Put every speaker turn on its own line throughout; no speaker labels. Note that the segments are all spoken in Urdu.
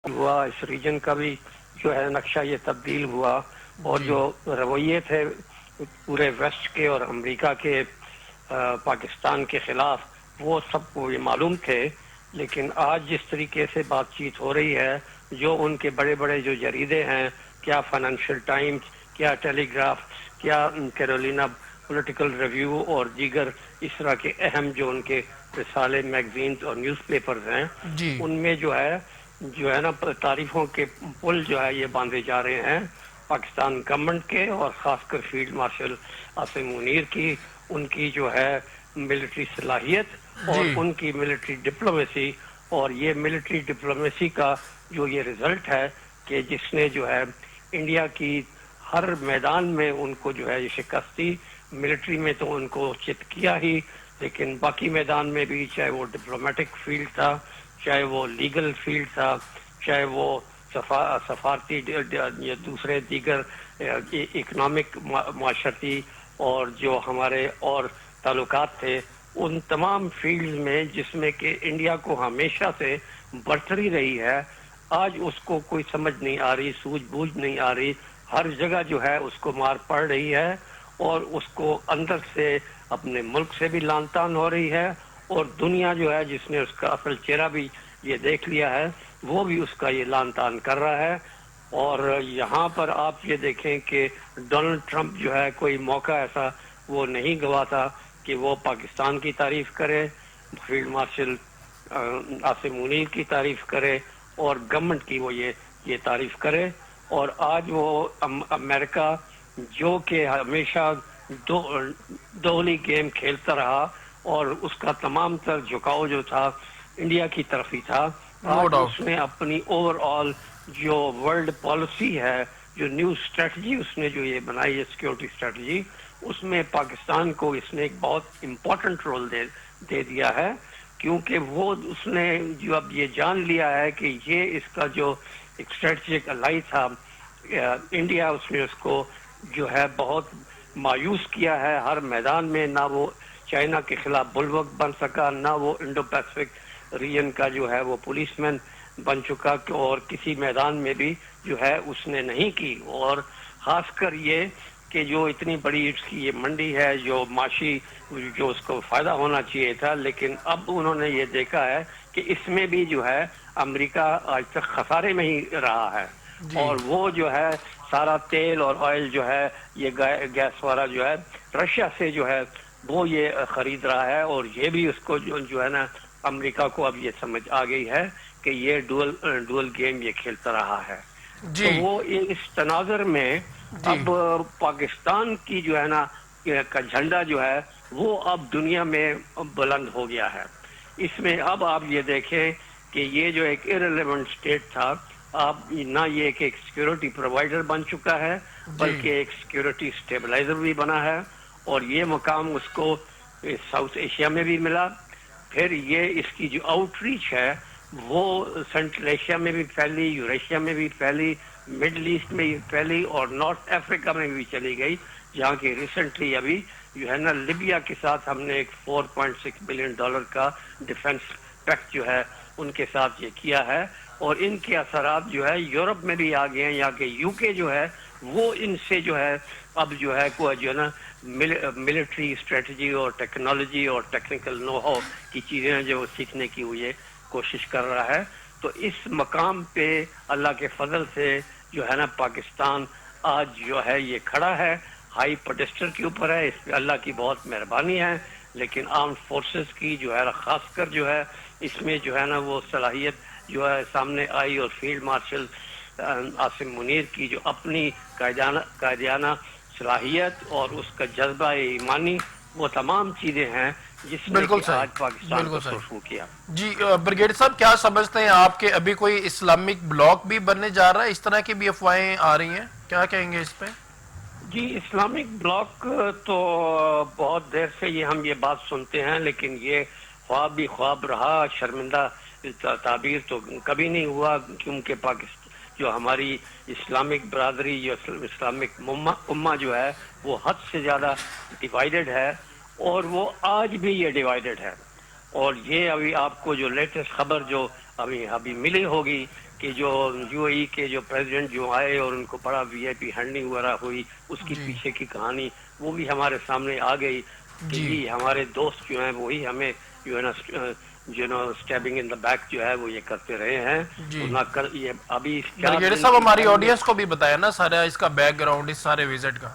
ہوا، اس ریجن کا بھی جو ہے نقشہ یہ تبدیل ہوا، اور جو رویے تھے پورے ویسٹ کے اور امریکہ کے پاکستان کے خلاف، وہ سب کو یہ معلوم تھے. لیکن آج جس طریقے سے بات چیت ہو رہی ہے، جو ان کے بڑے بڑے جو جریدے ہیں، کیا فائنینشیل ٹائمز، کیا ٹیلی گراف، کیا کیرولینا پولیٹیکل ریویو اور دیگر اس طرح کے اہم جو ان کے رسالے، میگزینز اور نیوز پیپرز ہیں،
جی
ان میں جو ہے نا تعریفوں کے پل جو ہے یہ باندھے جا رہے ہیں پاکستان گورنمنٹ کے، اور خاص کر فیلڈ مارشل عاصم منیر کی، ان کی جو ہے ملٹری صلاحیت اور
جی
ان کی ملٹری ڈپلومیسی. اور یہ ملٹری ڈپلومیسی کا جو یہ رزلٹ ہے کہ جس نے جو ہے انڈیا کی ہر میدان میں ان کو جو ہے یہ شکست دی. ملٹری میں تو ان کو چت کیا ہی، لیکن باقی میدان میں بھی، چاہے وہ ڈپلومیٹک فیلڈ تھا، چاہے وہ لیگل فیلڈ تھا، چاہے وہ سفارتی یا دوسرے دیگر اکنامک معاشرتی اور جو ہمارے اور تعلقات تھے، ان تمام فیلڈز میں جس میں کہ انڈیا کو ہمیشہ سے برتری رہی ہے، آج اس کو کوئی سمجھ نہیں آ رہی، سوجھ بوجھ نہیں آ رہی. ہر جگہ جو ہے اس کو مار پڑ رہی ہے، اور اس کو اندر سے اپنے ملک سے بھی لان تان ہو رہی ہے، اور دنیا جو ہے جس نے اس کا اصل چہرہ بھی یہ دیکھ لیا ہے، وہ بھی اس کا یہ لان تان کر رہا ہے. اور یہاں پر آپ یہ دیکھیں کہ ڈونلڈ ٹرمپ جو ہے کوئی موقع ایسا وہ نہیں گواتا کہ وہ پاکستان کی تعریف کرے، فیلڈ مارشل عاصم منیر کی تعریف کرے، اور گورنمنٹ کی وہ یہ تعریف کرے. اور آج وہ امریکہ جو کہ ہمیشہ دوہلی گیم کھیلتا رہا، اور اس کا تمام تر جھکاؤ جو تھا انڈیا کی طرف ہی تھا،
نو
آج اس
ڈاؤٹ
نے اپنی اوور آل جو ورلڈ پالیسی ہے، جو نیو اسٹریٹجی اس نے جو یہ بنائی ہے سیکورٹی اسٹریٹجی، اس میں پاکستان کو اس نے ایک بہت امپورٹنٹ رول دے دیا ہے. کیونکہ وہ اس نے جو اب یہ جان لیا ہے کہ یہ اس کا جو ایک اسٹریٹجک الائی تھا انڈیا، اس نے اس کو جو ہے بہت مایوس کیا ہے ہر میدان میں. نہ وہ چائنا کے خلاف بلوک بن سکا، نہ وہ انڈو پیسفک ریجن کا جو ہے وہ پولیس مین بن چکا، اور کسی میدان میں بھی جو ہے اس نے نہیں کی. اور خاص کر یہ کہ جو اتنی بڑی اس کی یہ منڈی ہے، جو معاشی جو اس کو فائدہ ہونا چاہیے تھا، لیکن اب انہوں نے یہ دیکھا ہے کہ اس میں بھی جو ہے امریکہ آج تک خسارے میں ہی رہا ہے.
جی
اور وہ جو ہے سارا تیل اور آئل جو ہے یہ گیس والا جو ہے رشیا سے جو ہے وہ یہ خرید رہا ہے. اور یہ بھی اس کو جو ہے نا امریکہ کو اب یہ سمجھ آ گئی ہے کہ یہ ڈول گیم یہ کھیلتا رہا ہے. تو
جی
وہ اس تناظر میں
جی
اب پاکستان کی جو ہے نا کا جھنڈا جو ہے وہ اب دنیا میں بلند ہو گیا ہے. اس میں اب آپ یہ دیکھیں کہ یہ جو ایک ارریلیونٹ اسٹیٹ تھا، اب نہ یہ کہ ایک سیکورٹی پرووائڈر بن چکا ہے،
جی
بلکہ ایک سیکورٹی اسٹیبلائزر بھی بنا ہے. اور یہ مقام اس کو ساؤتھ ایشیا میں بھی ملا. پھر یہ اس کی جو آؤٹ ریچ ہے وہ سینٹرل ایشیا میں بھی پھیلی، یوریشیا میں بھی پھیلی، مڈل ایسٹ میں بھی پھیلی، اور نارتھ افریقہ میں بھی چلی گئی، جہاں کی ریسنٹلی ابھی جو ہے نا لیبیا کے ساتھ ہم نے ایک $4.6 بلین کا ڈیفنس پیکٹ جو ہے ان کے ساتھ یہ کیا ہے. اور ان کے اثرات جو ہے یورپ میں بھی آ گئے ہیں، یا کہ یو کے جو ہے وہ ان سے جو ہے اب جو ہے کوئی جو ہے نا ملٹری اسٹریٹجی اور ٹیکنالوجی اور ٹیکنیکل نو ہاؤ کی چیزیں جو سیکھنے کی وہ یہ کوشش کر رہا ہے. تو اس مقام پہ اللہ کے فضل سے جو ہے نا پاکستان آج جو ہے یہ کھڑا ہے، ہائی پوڈسٹر کے اوپر ہے. اس پہ اللہ کی بہت مہربانی ہے. لیکن آرمڈ فورسز کی جو ہے خاص کر جو ہے اس میں جو ہے نا وہ صلاحیت جو ہے سامنے آئی، اور فیلڈ مارشل عاصم منیر کی جو اپنی قائدانہ صلاحیت اور اس کا جذبہ ایمانی، وہ تمام چیزیں ہیں جس نے
بالکل
کہ
صحیح،
آج پاکستان
بالکل
کو
صحیح.
سرخرو کیا.
جی بریگیڈ صاحب، کیا سمجھتے ہیں آپ کہ ابھی کوئی اسلامک بلاک بھی بننے جا رہا ہے؟ اس طرح کی بھی افواہیں آ رہی ہیں، کیا کہیں گے اس پہ؟
جی اسلامک بلاک تو بہت دیر سے ہم یہ بات سنتے ہیں، لیکن یہ خواب بھی خواب رہا. شرمندہ تعبیر تو کبھی نہیں ہوا، کیونکہ پاکستان جو ہماری اسلامک برادری، جو اسلامک امہ جو ہے وہ حد سے زیادہ ڈیوائیڈڈ ہے، اور وہ آج بھی یہ ڈیوائیڈڈ ہے. اور یہ ابھی آپ کو جو لیٹسٹ خبر جو ابھی ملی ہوگی کہ جو یو اے ای کے جو پریزیڈنٹ جو آئے اور ان کو بڑا وی آئی پی ہینڈنگ وغیرہ ہوئی، اس کی پیچھے کی کہانی وہ بھی ہمارے سامنے آ گئی کہ جی ہمارے دوست جو ہیں وہی ہمیں جو ہے نا اسٹیبنگ ان دا بیک جو ہے وہ یہ کرتے رہے ہیں. یہ ابھی
بریگیڈیئر صاحب ہماری آڈینس کو بھی بتایا نا سارا اس کا بیک گراؤنڈ اس سارے وزٹ کا.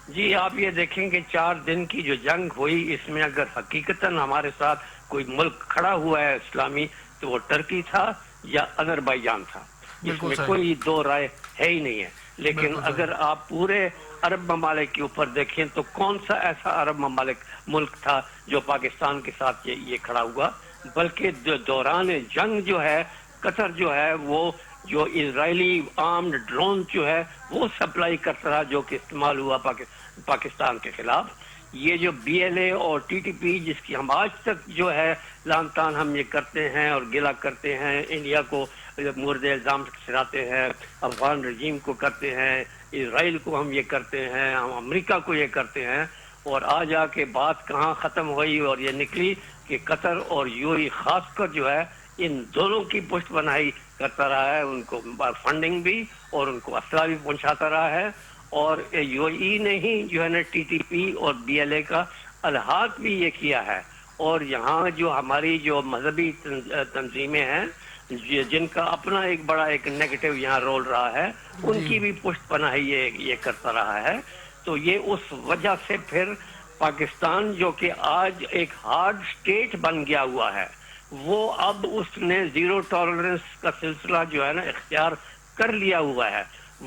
جی آپ یہ دیکھیں کہ 4 دن کی جو جنگ ہوئی اس میں اگر حقیقتاً ہمارے ساتھ کوئی ملک کھڑا ہوا ہے اسلامی تو وہ ٹرکی تھا یا آذربائیجان تھا. اس میں کوئی دو رائے ہے ہی نہیں ہے. لیکن اگر آپ پورے عرب ممالک کے اوپر دیکھیں تو کون سا ایسا عرب ملک تھا جو پاکستان کے ساتھ یہ کھڑا ہوا؟ بلکہ دوران جنگ جو ہے قطر جو ہے وہ جو اسرائیلی آرمڈ ڈرون جو ہے وہ سپلائی کرتا رہا جو کہ استعمال ہوا پاکستان کے خلاف. یہ جو بی ایل اے اور ٹی ٹی پی جس کی ہم آج تک جو ہے لان تان ہم یہ کرتے ہیں اور گلا کرتے ہیں، انڈیا کو مورد الزام سراتے ہیں، افغان رجیم کو کرتے ہیں، اسرائیل کو ہم یہ کرتے ہیں، ہم امریکہ کو یہ کرتے ہیں، اور آج آ کے بات کہاں ختم ہوئی اور یہ نکلی کہ قطر اور یو اے ای خاص کر جو ہے ان دونوں کی پشت بنائی کرتا رہا ہے، ان کو فنڈنگ بھی اور ان کو اسلحہ بھی پہنچاتا رہا ہے. اور یو اے ای نے ہی جو ہے نا ٹی ٹی پی اور بی ایل اے کا الحاق بھی یہ کیا ہے. اور یہاں جو ہماری جو مذہبی تنظیمیں ہیں جن کا اپنا ایک بڑا ایک نیگیٹو یہاں رول رہا ہے، ان کی بھی پشت پناہی یہ کرتا رہا ہے. تو یہ اس وجہ سے پھر پاکستان جو کہ آج ایک ہارڈ اسٹیٹ بن گیا ہوا ہے، وہ اب اس نے زیرو ٹالرنس کا سلسلہ جو ہے نا اختیار کر لیا ہوا ہے.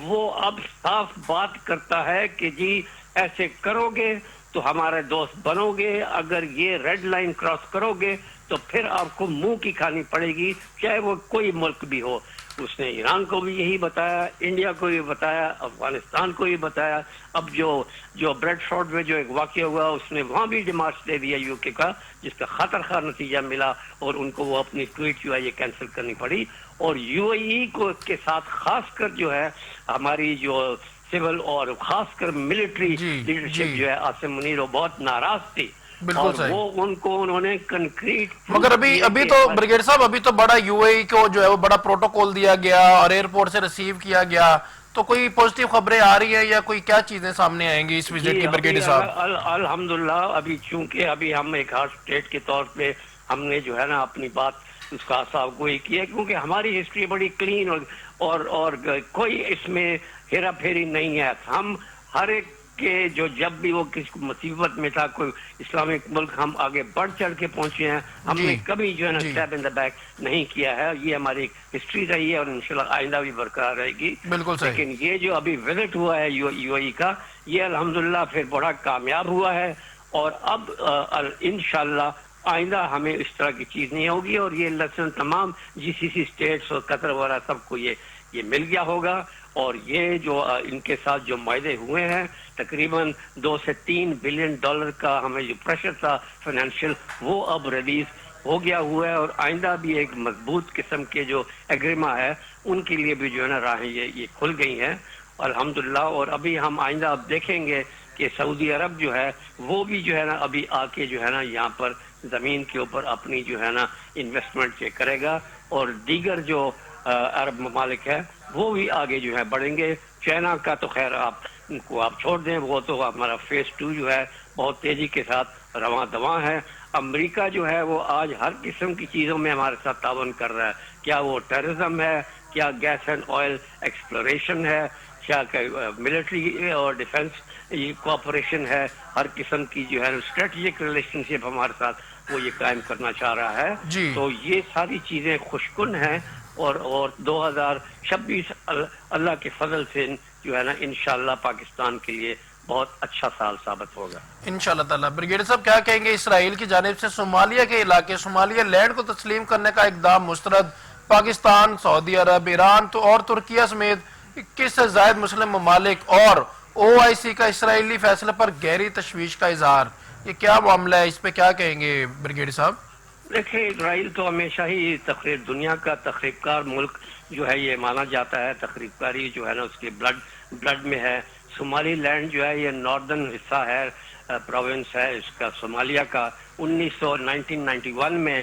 وہ اب صاف بات کرتا ہے کہ جی ایسے کرو گے تو ہمارے دوست بنو گے، اگر یہ ریڈ لائن کراس کرو گے تو پھر آپ کو منہ کی کھانی پڑے گی، چاہے وہ کوئی ملک بھی ہو. اس نے ایران کو بھی یہی بتایا، انڈیا کو بھی بتایا، افغانستان کو بھی بتایا. اب جو بریڈ فورڈ میں جو ایک واقعہ ہوا اس نے وہاں بھی ڈیمارچ دے دیا یو کے کا، جس کا خطر خواہ نتیجہ ملا اور ان کو وہ اپنی ٹویٹ جو ہے یہ کینسل کرنی پڑی. اور یو اے ای کو کے ساتھ خاص کر جو ہے ہماری جو سول اور خاص کر ملٹری لیڈرشپ جو ہے عاصم منیر وہ بہت ناراض تھی، اور وہ ان کو انہوں نے کنکریٹ.
مگر ابھی تو بریگیڈیئر صاحب ابھی تو بڑا یو اے ای کو جو ہے وہ بڑا پروٹوکول دیا گیا اور ایئرپورٹ سے ریسیو کیا گیا، تو کوئی پوزیٹیو خبریں آ رہی ہیں یا کوئی کیا چیزیں سامنے آئیں گی اس وزٹ کی بریگیڈیئر صاحب؟
الحمدللہ ابھی چونکہ ابھی ہم ایک ہارڈ اسٹیٹ کے طور پہ ہم نے جو ہے نا اپنی بات اس کا صاحب گوئی کی ہے، کیونکہ ہماری ہسٹری بڑی کلین اور کوئی اس میں ہیرا پھیری نہیں ہے. ہم ہر ایک کے جو جب بھی وہ کسی مصیبت میں تھا کوئی اسلامک ملک ہم آگے بڑھ چڑھ کے پہنچے ہیں. ہم نے کبھی جو ہے نا اسٹیپ ان دا بیک نہیں کیا ہے. یہ ہماری ہسٹری رہی ہے اور انشاءاللہ آئندہ بھی برقرار رہے گی. لیکن یہ جو ابھی وزٹ ہوا ہے یو اے ای کا، یہ الحمدللہ پھر بڑا کامیاب ہوا ہے. اور اب انشاءاللہ آئندہ ہمیں اس طرح کی چیز نہیں ہوگی، اور یہ لیسن تمام جی سی سی اسٹیٹس اور قطر وغیرہ سب کو یہ مل گیا ہوگا. اور یہ جو ان کے ساتھ جو معاہدے ہوئے ہیں تقریباً 2 سے 3 بلین ڈالر کا ہمیں جو پریشر تھا فائنینشیل وہ اب ریلیز ہو گیا ہوا ہے. اور آئندہ بھی ایک مضبوط قسم کے جو ایگریما ہے ان کے لیے بھی جو ہے نا راہیں یہ کھل گئی ہیں الحمدللہ. اور ابھی ہم آئندہ اب دیکھیں گے کہ سعودی عرب جو ہے وہ بھی جو ہے نا ابھی آ کے جو ہے نا یہاں پر زمین کے اوپر اپنی جو ہے نا انویسٹمنٹ کرے گا. اور دیگر جو عرب ممالک ہے وہ بھی آگے جو ہے بڑھیں گے. چائنا کا تو خیر آپ چھوڑ دیں، وہ تو ہمارا فیز 2 جو ہے بہت تیزی کے ساتھ رواں دواں ہے. امریکہ جو ہے وہ آج ہر قسم کی چیزوں میں ہمارے ساتھ تعاون کر رہا ہے، کیا وہ ٹیررزم ہے، کیا گیس اینڈ آئل ایکسپلوریشن ہے، کیا ملٹری اور ڈیفنس کوآپریشن ہے. ہر قسم کی جو ہے اسٹریٹجک ریلیشن شپ ہمارے ساتھ وہ یہ قائم کرنا چاہ رہا ہے. تو یہ ساری چیزیں خوشکن ہیں. اور 2026 اللہ کے فضل سے جو ہے نا انشاءاللہ پاکستان کے لیے بہت اچھا سال ثابت ہوگا
انشاءاللہ تعالیٰ. بریگیڈیئر صاحب کیا کہیں گے اسرائیل کی جانب سے صومالیہ کے علاقے صومالیہ لینڈ کو تسلیم کرنے کا اقدام مسترد، پاکستان، سعودی عرب، ایران اور ترکیہ سمیت 21 سے زائد مسلم ممالک اور او آئی سی کا اسرائیلی فیصلے پر گہری تشویش کا اظہار، یہ کیا معاملہ ہے، اس پہ کیا کہیں گے بریگیڈیئر صاحب؟
دیکھیں اسرائیل تو ہمیشہ ہی دنیا کا تخریب کار ملک جو ہے یہ مانا جاتا ہے. تخریب کاری جو ہے نا اس کے بلڈ میں ہے. صومالی لینڈ جو ہے یہ ناردرن حصہ ہے، پروونس ہے اس کا صومالیہ کا. 1991 میں